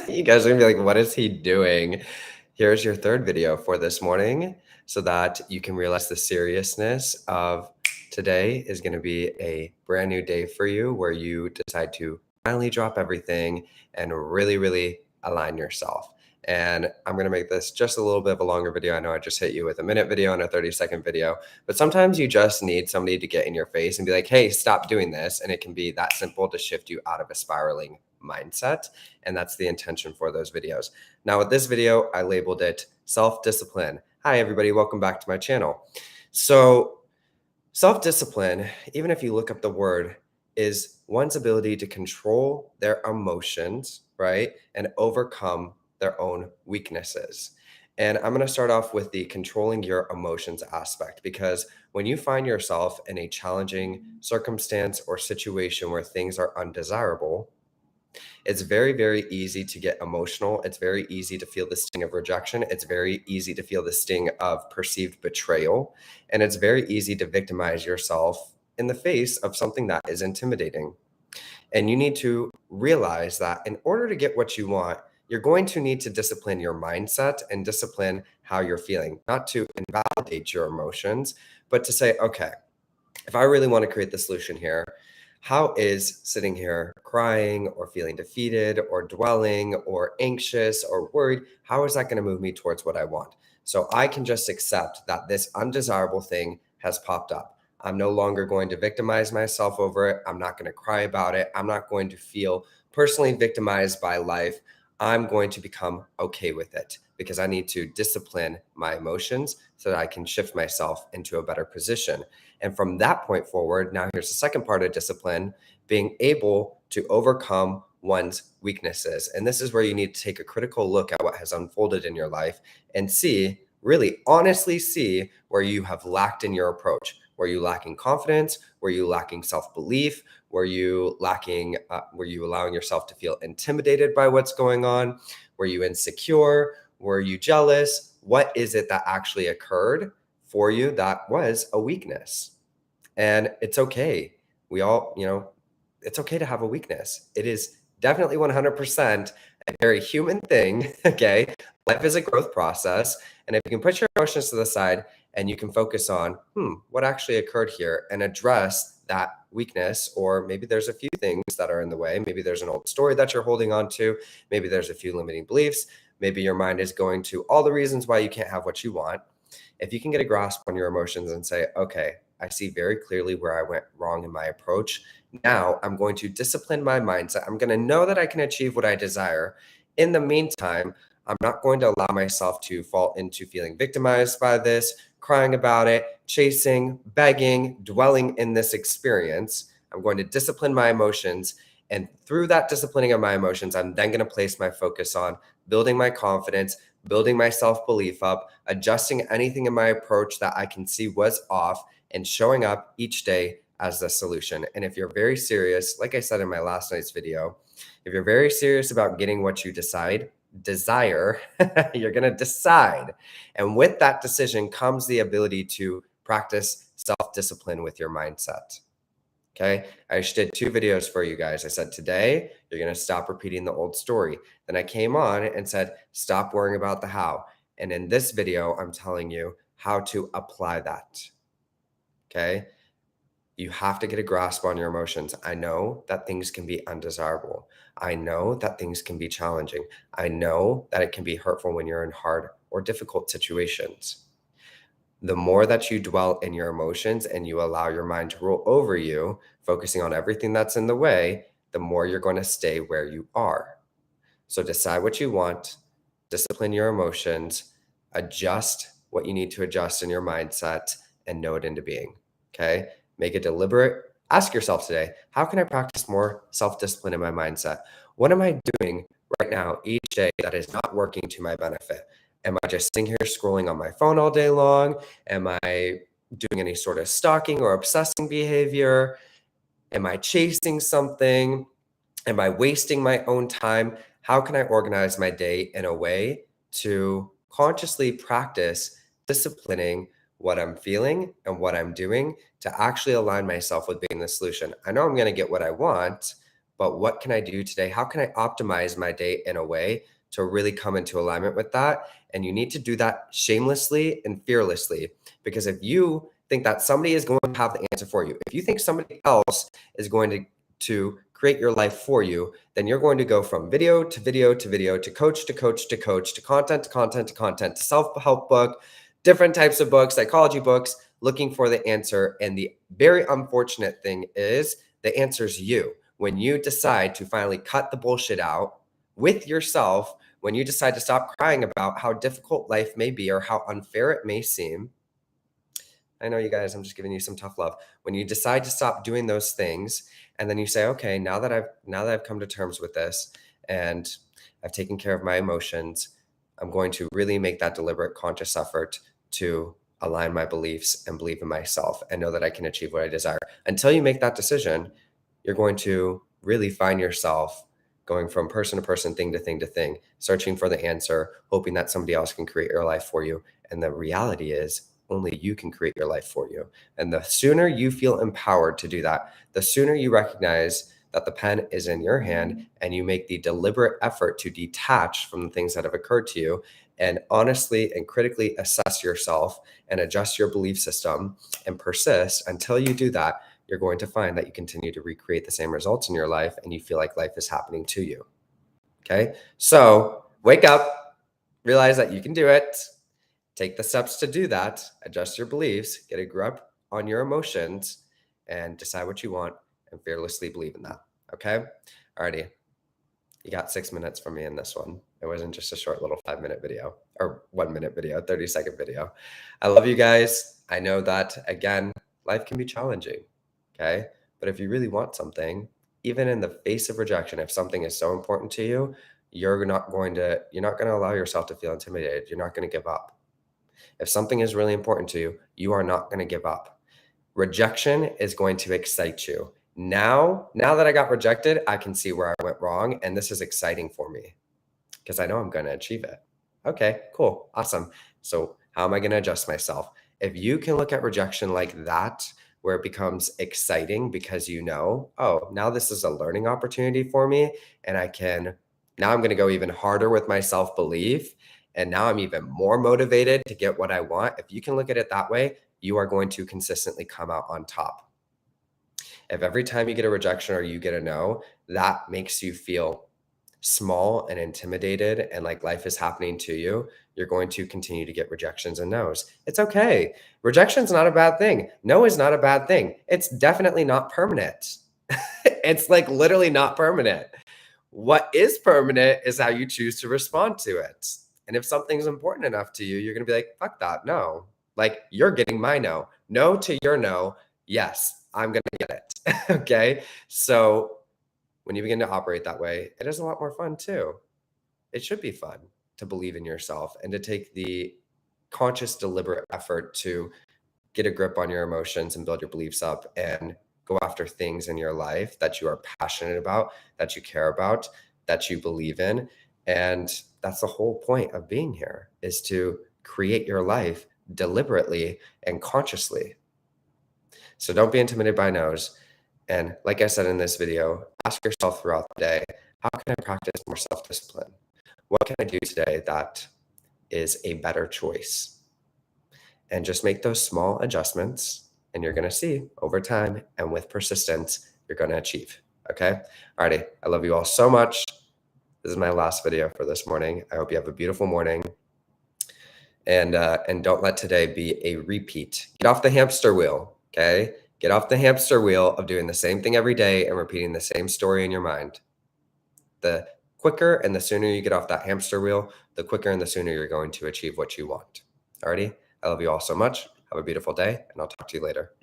You guys are gonna be like, what is he doing? Here's your third video for this morning so that you can realize the seriousness of today is gonna be a brand new day for you where you decide to finally drop everything and really align yourself. And I'm gonna make this just a little bit of a longer video. I know I just hit you with a minute video and a 30-second video, but sometimes you just need somebody to get in your face and be like, hey, stop doing this. And it can be that simple to shift you out of a spiraling mindset. And that's the intention for those videos. Now with this video, I labeled it self-discipline. Hi, everybody. Welcome back to my channel. So self-discipline, even if you look up the word, is one's ability to control their emotions, right? And overcome their own weaknesses. And I'm going to start off with the controlling your emotions aspect, because when you find yourself in a challenging circumstance or situation where things are undesirable, it's very easy to get emotional. It's very easy to feel the sting of rejection. It's very easy to feel the sting of perceived betrayal. And it's very easy to victimize yourself in the face of something that is intimidating. And you need to realize that in order to get what you want, you're going to need to discipline your mindset and discipline how you're feeling, not to invalidate your emotions, but to say, okay, if I really want to create the solution here, how is sitting here crying or feeling defeated or dwelling or anxious or worried, how is that going to move me towards what I want? So I can just accept that this undesirable thing has popped up. I'm no longer going to victimize myself over it. I'm not going to cry about it. I'm not going to feel personally victimized by life. I'm going to become okay with it because I need to discipline my emotions so that I can shift myself into a better position. And from that point forward, now here's the second part of discipline, being able to overcome one's weaknesses. And this is where you need to take a critical look at what has unfolded in your life and see, really honestly see where you have lacked in your approach. Were you lacking confidence? Were you lacking self-belief? Were you allowing yourself to feel intimidated by what's going on? Were you insecure? Were you jealous? What is it that actually occurred for you that was a weakness? And it's okay. We all, it's okay to have a weakness. It is definitely 100% a very human thing. Okay. Life is a growth process. And if you can put your emotions to the side and you can focus on, what actually occurred here and address that weakness, or maybe there's a few things that are in the way. Maybe there's an old story that you're holding on to. Maybe there's a few limiting beliefs. Maybe your mind is going to all the reasons why you can't have what you want. If you can get a grasp on your emotions and say, okay, I see very clearly where I went wrong in my approach. Now I'm going to discipline my mindset. I'm going to know that I can achieve what I desire. In the meantime, I'm not going to allow myself to fall into feeling victimized by this, crying about it, chasing, begging, dwelling in this experience. I'm going to discipline my emotions. And through that disciplining of my emotions, I'm then going to place my focus on building my confidence, building my self-belief up, adjusting anything in my approach that I can see was off, and showing up each day as the solution. And if you're very serious, like I said in my last night's video, if you're very serious about getting what you desire, you're going to decide. And with that decision comes the ability to practice self-discipline with your mindset. Okay. I just did 2 videos for you guys. I said, today, you're going to stop repeating the old story. Then I came on and said, stop worrying about the how. And in this video, I'm telling you how to apply that. Okay. You have to get a grasp on your emotions. I know that things can be undesirable. I know that things can be challenging. I know that it can be hurtful when you're in hard or difficult situations. The more that you dwell in your emotions and you allow your mind to rule over you, focusing on everything that's in the way, the more you're going to stay where you are. So decide what you want, discipline your emotions, adjust what you need to adjust in your mindset, and know it into being. Okay. Make it deliberate. Ask yourself today, how can I practice more self-discipline in my mindset? What am I doing right now each day that is not working to my benefit? Am I just sitting here scrolling on my phone all day long? Am I doing any sort of stalking or obsessing behavior? Am I chasing something? Am I wasting my own time? How can I organize my day in a way to consciously practice disciplining what I'm feeling and what I'm doing to actually align myself with being the solution? I know I'm going to get what I want, but what can I do today? How can I optimize my day in a way to really come into alignment with that? And you need to do that shamelessly and fearlessly, because if you think that somebody is going to have the answer for you, if you think somebody else is going to create your life for you, then you're going to go from video to video to video to coach to coach to coach to content to content to content to self-help book, different types of books, psychology books, looking for the answer. And the very unfortunate thing is the answer is you. When you decide to finally cut the bullshit out with yourself, when you decide to stop crying about how difficult life may be or how unfair it may seem, I know you guys, I'm just giving you some tough love. When you decide to stop doing those things, and then you say, okay, now that I've come to terms with this and I've taken care of my emotions, I'm going to really make that deliberate, conscious effort to align my beliefs and believe in myself and know that I can achieve what I desire. Until you make that decision, you're going to really find yourself going from person to person, thing to thing to thing, searching for the answer, hoping that somebody else can create your life for you. And the reality is, only you can create your life for you. And the sooner you feel empowered to do that, the sooner you recognize that the pen is in your hand and you make the deliberate effort to detach from the things that have occurred to you and honestly and critically assess yourself and adjust your belief system and persist until you do that, you're going to find that you continue to recreate the same results in your life and you feel like life is happening to you. Okay? So wake up, realize that you can do it. Take the steps to do that, adjust your beliefs, get a grip on your emotions, and decide what you want and fearlessly believe in that. Okay? Alrighty. You got 6 minutes from me in this one. It wasn't just a short little 5-minute video or 1-minute video, 30-second video. I love you guys. I know that, again, life can be challenging. Okay? But if you really want something, even in the face of rejection, if something is so important to you, you're not going to allow yourself to feel intimidated. You're not going to give up. If something is really important to you, you are not going to give up. Rejection is going to excite you. Now that I got rejected, I can see where I went wrong, and this is exciting for me because I know I'm going to achieve it. Okay, cool, awesome. So how am I going to adjust myself? If you can look at rejection like that, where it becomes exciting because you know, oh, now this is a learning opportunity for me, and now I'm going to go even harder with my self-belief. And now I'm even more motivated to get what I want. If you can look at it that way, you are going to consistently come out on top. If every time you get a rejection or you get a no, that makes you feel small and intimidated and like life is happening to you, you're going to continue to get rejections and no's. It's okay. Rejection's not a bad thing. No is not a bad thing. It's definitely not permanent. It's like literally not permanent. What is permanent is how you choose to respond to it. And if something's important enough to you, you're going to be like, fuck that, no. Like, you're getting my no. No to your no. Yes, I'm going to get it. Okay? So when you begin to operate that way, it is a lot more fun too. It should be fun to believe in yourself and to take the conscious, deliberate effort to get a grip on your emotions and build your beliefs up and go after things in your life that you are passionate about, that you care about, that you believe in. And that's the whole point of being here, is to create your life deliberately and consciously. So don't be intimidated by no's. And like I said in this video, ask yourself throughout the day, how can I practice more self-discipline? What can I do today that is a better choice? And just make those small adjustments, and you're going to see over time and with persistence, you're going to achieve. Okay? Alrighty. I love you all so much. This is my last video for this morning. I hope you have a beautiful morning. And don't let today be a repeat. Get off the hamster wheel. Okay? Get off the hamster wheel of doing the same thing every day and repeating the same story in your mind. The quicker and the sooner you get off that hamster wheel, the quicker and the sooner you're going to achieve what you want. Alrighty? I love you all so much. Have a beautiful day, and I'll talk to you later.